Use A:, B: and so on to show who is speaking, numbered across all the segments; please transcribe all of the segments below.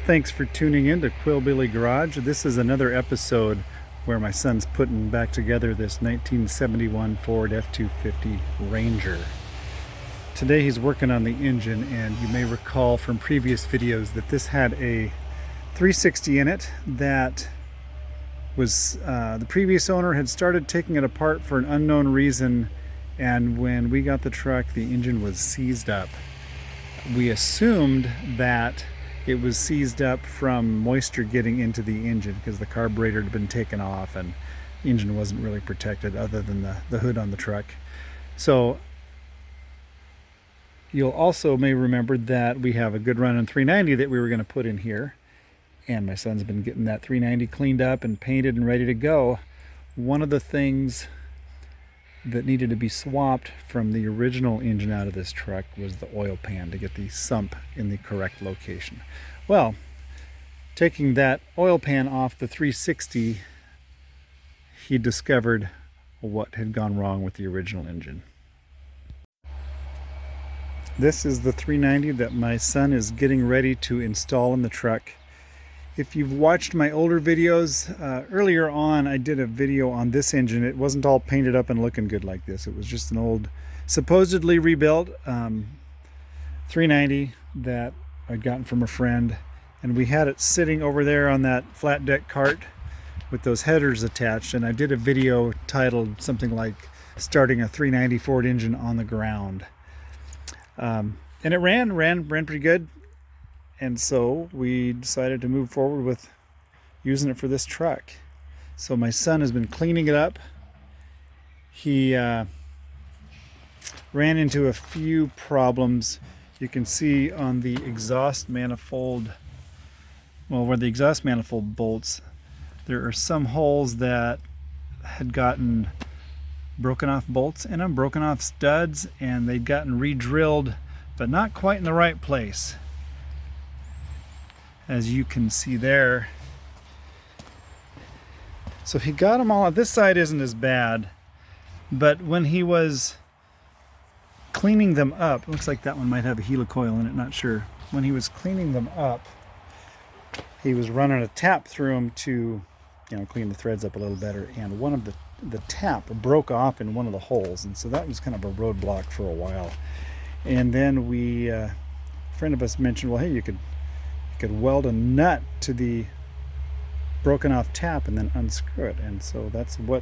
A: Thanks for tuning in to Quillbilly Garage. This is another episode where my son's putting back together this 1971 Ford F250 Ranger. Today he's working on the engine, and you may recall from previous videos that this had a 360 in it that was the previous owner had started taking it apart for an unknown reason, and when we got the truck the engine was seized up. We assumed that it was seized up from moisture getting into the engine because the carburetor had been taken off and the engine wasn't really protected other than the hood on the truck. So you'll also may remember that we have a good running 390 that we were going to put in here, and my son's been getting that 390 cleaned up and painted and ready to go. One of the things that needed to be swapped from the original engine out of this truck was the oil pan to get the sump in the correct location. Well, taking that oil pan off the 360, he discovered what had gone wrong with the original engine. This is the 390 that my son is getting ready to install in the truck. If you've watched my older videos, earlier on I did a video on this engine. It wasn't all painted up and looking good like this. It was just an old, supposedly rebuilt 390 that I'd gotten from a friend. And we had it sitting over there on that flat deck cart with those headers attached. And I did a video titled something like starting a 390 Ford engine on the ground. And it ran pretty good. And so we decided to move forward with using it for this truck. So my son has been cleaning it up. He ran into a few problems. You can see on the exhaust manifold, well, where the exhaust manifold bolts, there are some holes that had gotten broken off bolts in them, broken off studs, and they'd gotten re-drilled, but not quite in the right place. As you can see there. So he got them all. This side isn't as bad, but when he was cleaning them up, looks like that one might have a helicoil in it, not sure. When he was cleaning them up, he was running a tap through them to, clean the threads up a little better, and one of the tap broke off in one of the holes, and so that was kind of a roadblock for a while. And then a friend of us mentioned, well, hey, you could weld a nut to the broken off tap and then unscrew it, and so that's what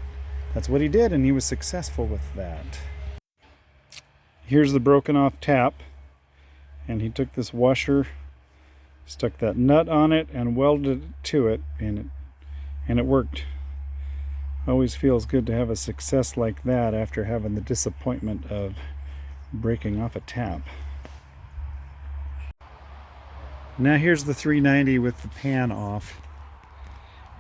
A: he did, and he was successful with that. Here's the broken off tap, and he took this washer, stuck that nut on it and welded it to it, and it worked. Always feels good to have a success like that after having the disappointment of breaking off a tap. Now here's the 390 with the pan off,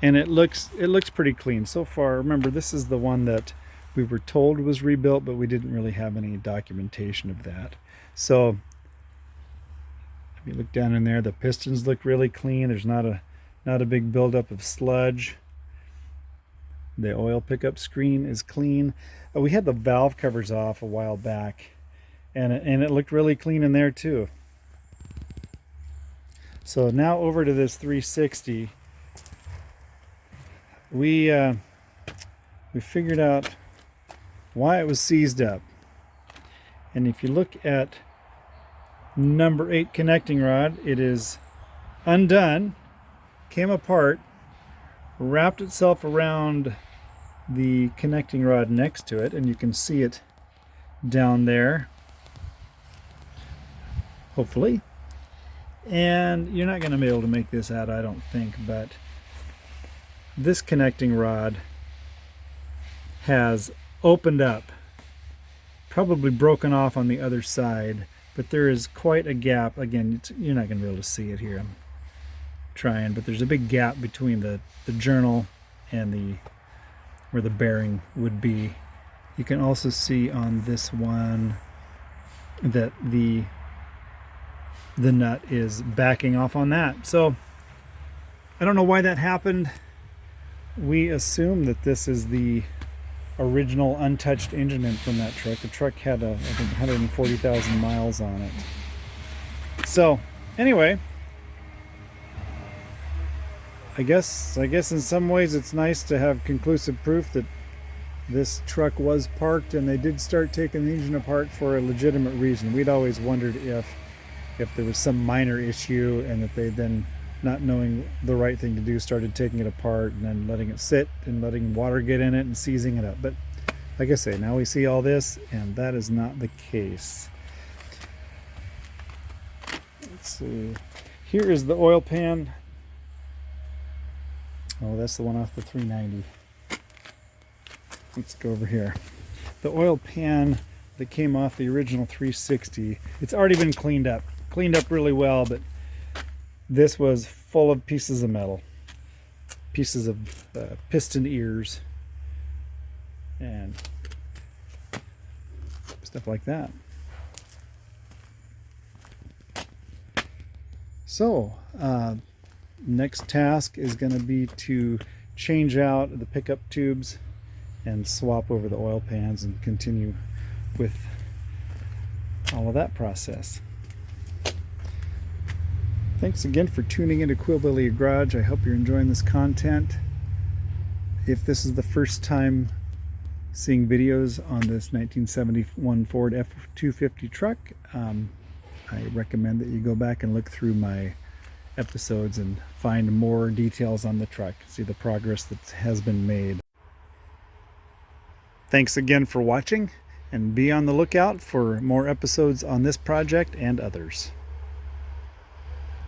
A: and it looks pretty clean so far. Remember, this is the one that we were told was rebuilt, but we didn't really have any documentation of that. So if you look down in there, the pistons look really clean. There's not a big buildup of sludge. The oil pickup screen is clean. We had the valve covers off a while back, and it looked really clean in there too. So now over to this 360. We figured out why it was seized up. And if you look at number 8 connecting rod, it is undone, came apart, wrapped itself around the connecting rod next to it, and you can see it down there, hopefully. And you're not going to be able to make this out, I don't think, but this connecting rod has opened up, probably broken off on the other side, but there is quite a gap. Again, you're not going to be able to see it here. I'm trying, but there's a big gap between the journal and where the bearing would be. You can also see on this one that the nut is backing off on that. So I don't know why that happened. We assume that this is the original untouched engine in from that truck. The truck had I think 140,000 miles on it. So anyway, I guess in some ways it's nice to have conclusive proof that this truck was parked and they did start taking the engine apart for a legitimate reason. We'd always wondered if there was some minor issue and that they then, not knowing the right thing to do, started taking it apart and then letting it sit and letting water get in it and seizing it up. But like I say, now we see all this and that is not the case. Let's see. Here is the oil pan. Oh, that's the one off the 390. Let's go over here. The oil pan that came off the original 360. It's already been cleaned up really well, but this was full of pieces of metal, pieces of piston ears, and stuff like that. So, next task is going to be to change out the pickup tubes and swap over the oil pans and continue with all of that process. Thanks again for tuning into Quillbilly Garage. I hope you're enjoying this content. If this is the first time seeing videos on this 1971 Ford F250 truck, I recommend that you go back and look through my episodes and find more details on the truck, see the progress that has been made. Thanks again for watching, and be on the lookout for more episodes on this project and others.